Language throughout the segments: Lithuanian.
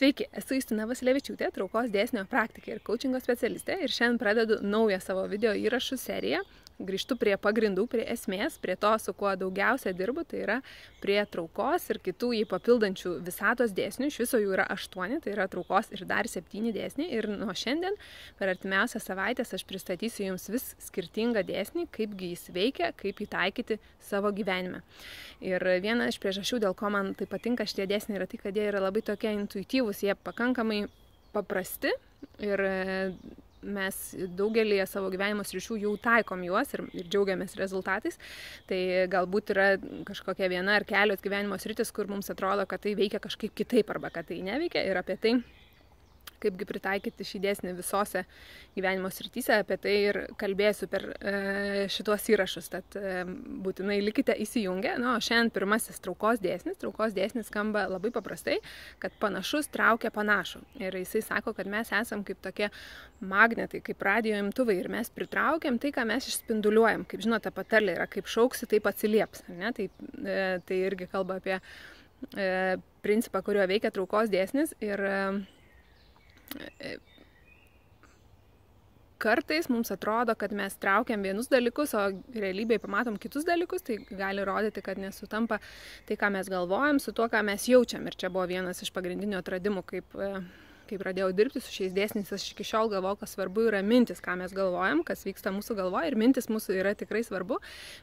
Sveiki, esu Justina Vasilevičiūtė, traukos dėsnio praktikė ir coachingo specialistė ir šiandien pradedu naują savo video įrašų seriją. Grįžtu prie pagrindų, prie esmės, prie to, su kuo daugiausia dirbu, tai yra prie traukos ir kitų jį papildančių visatos dėsnių. Iš viso jų yra 8, tai yra traukos ir dar 7 dėsniai. Ir nuo šiandien per artimiausią savaitės aš pristatysiu jums vis skirtingą dėsnį, kaipgi jis veikia, kaip jį taikyti savo gyvenime. Ir viena iš priežasčių, dėl ko man tai patinka šitie dėsniai, yra tai, kad jie yra labai tokie intuityvūs, jie pakankamai paprasti ir mes daugelį savo gyvenimo sričių jau taikom juos ir džiaugiamės rezultatais. Tai galbūt yra kažkokia viena ar kelios gyvenimo sritis, kur mums atrodo, kad tai veikia kažkaip kitaip arba kad tai neveikia, ir apie tai, kaipgi pritaikyti šį dėsnį visose gyvenimo srityse, apie tai ir kalbėsiu per šitos įrašus, tad būtinai likite įsijungę. O šiandien pirmasis traukos dėsnis. Traukos dėsnis skamba labai paprastai, kad panašus traukia panašų. Ir jisai sako, kad mes esam kaip tokie magnetai, kaip radijo imtuvai ir mes pritraukiam tai, ką mes išspinduliuojam. Kaip žinote, patarlė yra, kaip šauksi, taip atsilieps. Ar ne? Tai irgi kalba apie principą, kuriuo veikia traukos dėsnis. Ir kartais mums atrodo, kad mes traukiam vienus dalykus, o realybėje pamatom kitus dalykus, tai gali rodyti, kad nesutampa tai, ką mes galvojam, su tuo, ką mes jaučiam. Ir čia buvo vienas iš pagrindinių atradimų, kaip pradėjau dirbti su šiais dėsniais. Aš iki šiol galvoju, kad svarbu yra mintis, ką mes galvojam, kas vyksta mūsų galvoje, ir mintis mūsų yra tikrai svarbu,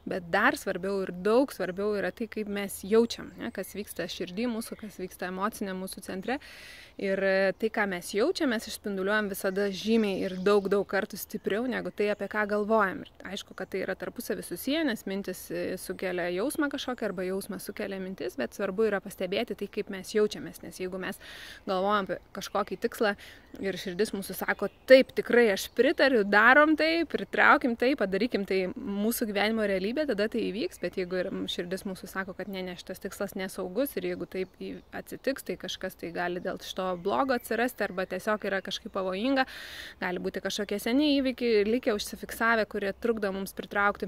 bet dar svarbiau ir daug svarbiau yra tai, kaip mes jaučiam, ne? Kas vyksta širdį mūsų, kas vyksta emocinė mūsų centre. Ir tai, ką mes jaučiam, mes išspinduliuojam visada žymiai ir daug kartų stipriau negu tai, apie ką galvojam. Ir aišku, kad tai yra tarpusavį susiję, nes mintis sukelia jausmą kažkokią arba jausmą sukelia mintis, bet svarbu yra pastebėti tai, kaip mes jaučiamės, nes jeigu mes galvojam apie kažkokį tikslą ir širdis mūsų sako, taip, tikrai aš pritariu, darom tai, pritraukim tai, padarykim tai mūsų gyvenimo realybė, tada tai įvyks, bet jeigu ir širdis mūsų sako, kad ne, šitas tikslas nesaugus ir jeigu taip atsitiks, tai kažkas tai gali dėl šito blogo atsirasti arba tiesiog yra kažkaip pavojinga, gali būti kažkokie seniai įvykiai likę užsifiksavę, kurie trukdo mums pritraukti,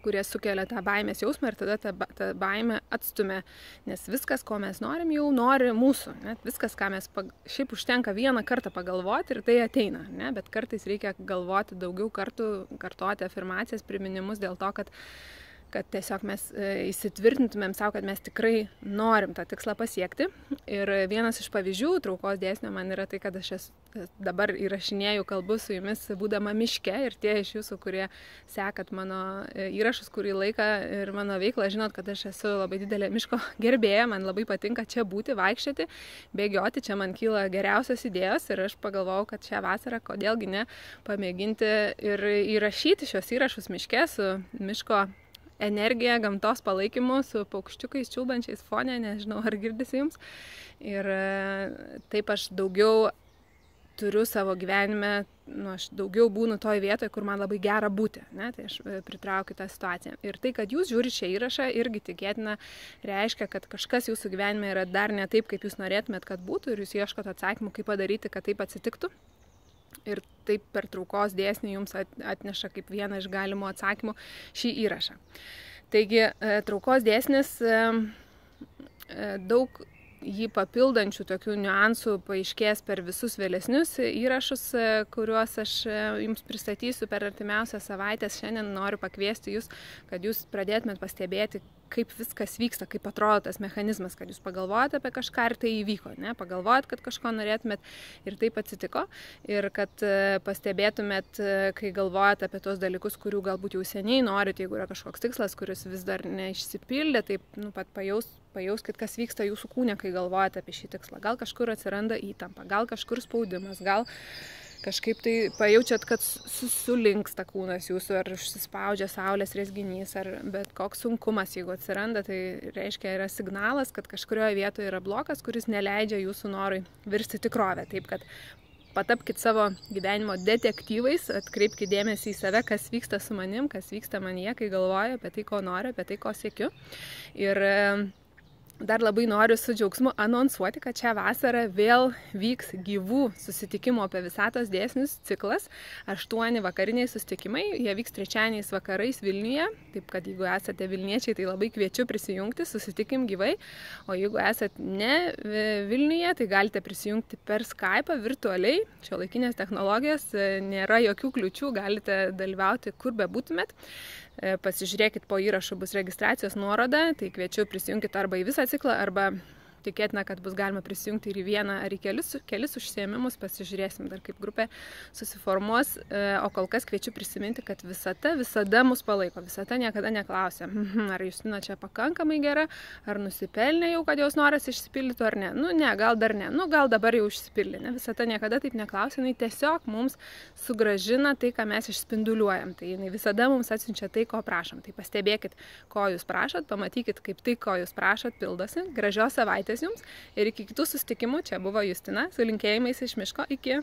kurie sukelia tą baimės jausmą, ir tada ta baimė atstumia, nes viskas, ko mes norim, jau nori mūsų. Net viskas, ką mes šiaip užtenka vieną kartą pagalvoti ir tai ateina, ne? Bet kartais reikia galvoti daugiau kartų, kartoti afirmacijas, priminimus dėl to, kad tiesiog mes įsitvirtintumėm savo, kad mes tikrai norim tą tikslą pasiekti. Ir vienas iš pavyzdžių traukos dėsnio man yra tai, kad aš dabar įrašinėju, kalbu su jumis būdama miške, ir tie iš jūsų, kurie sekat mano įrašus kurį laiką ir mano veiklą, žinot, kad aš esu labai didelė miško gerbėja, man labai patinka čia būti, vaikščioti, bėgioti, čia man kyla geriausios idėjos ir aš pagalvojau, kad šią vasarą kodėlgi ne pamėginti ir įrašyti šios įrašus miške su miško energija, gamtos palaikymu, su paukščiukais čiulbančiais fone, nežinau, ar girdisi jums. Ir taip aš daugiau turiu savo gyvenime, aš daugiau būnu toj vietoje, kur man labai gera būti, ne? Tai aš pritraukiu tą situaciją. Ir tai, kad jūs žiūrite šią įrašą, irgi tikėtina reiškia, kad kažkas jūsų gyvenime yra dar ne taip, kaip jūs norėtumėt, kad būtų, ir jūs ieškote atsakymų, kaip padaryti, kad taip atsitiktų. Ir taip per traukos dėsnį jums atneša kaip vieną iš galimų atsakymų šį įrašą. Taigi, traukos dėsnis daug jį papildančių tokių niuansų paaiškės per visus vėlesnius įrašus, kuriuos aš jums pristatysiu per artimiausias savaitės. Šiandien noriu pakviesti jūs, kad jūs pradėtumėt pastebėti, kaip viskas vyksta, kaip atrodo tas mechanizmas, kad jūs pagalvojate apie kažką ir tai įvyko, ne? Pagalvojat, kad kažko norėtumėt ir taip atsitiko, ir kad pastebėtumėt, kai galvojat apie tos dalykus, kurių galbūt jau seniai norit, jeigu yra kažkoks tikslas, kuris vis dar neišsipildė, taip pat pajauskit, kas vyksta jūsų kūne, kai galvojate apie šį tikslą. Gal kažkur atsiranda įtampa, gal kažkur spaudimas, gal kažkaip tai pajaučiat, kad sulinksta kūnas jūsų, ar užsispaudžia saulės rezginys, ar bet koks sunkumas, jeigu atsiranda, tai reiškia yra signalas, kad kažkurioje vietoje yra blokas, kuris neleidžia jūsų norui virsti tikrovę. Taip, kad patapkit savo gyvenimo detektyvais, atkreipkite dėmesį į save, kas vyksta su manim, kas vyksta manyje, kai galvoju apie tai, ko noriu, apie tai, ko siekiu. Ir Dar labai noriu su džiaugsmu anonsuoti, kad šią vasarą vėl vyks gyvų susitikimų apie visatos dėsnius ciklas. 8 vakariniai susitikimai, jie vyks trečiadieniais vakarais Vilniuje. Taip kad jeigu esate Vilniečiai, tai labai kviečiu prisijungti, susitikim gyvai. O jeigu esate ne Vilniuje, tai galite prisijungti per Skype'ą virtualiai. Šiuolaikinės technologijos, nėra jokių kliūčių, galite dalyvauti kur bebūtumėt. Pasižiūrėkit, po įrašu bus registracijos nuoroda, tai kviečiu prisijungti arba į visą ciklą, arba tikėtina, kad bus galima prisijungti ir į vieną ar į kelis užsiėmimus, pasižiūrėsim dar kaip grupė susiformuos, o kol kas kviečiu prisiminti, kad visata visada mus palaiko, visata niekada neklausia, ar Justina čia pakankamai gera, ar nusipelnė jau, kad jos noras išsipildytų ar ne. Nu ne, gal dar ne, nu gal dabar jau išsipildė, ne, visata niekada taip neklausia, jinai tiesiog mums sugražina tai, ką mes išspinduliuojam, tai jinai visada mums atsiunčia tai, ko prašom. Tai pastebėkit, ko jūs prašot, pamatykit, kaip tai, ko jūs prašot, pildosi. Gražios savaitės jums ir iki kitų susitikimų. Čia buvo Justina su linkėjimais iš miško. Iki.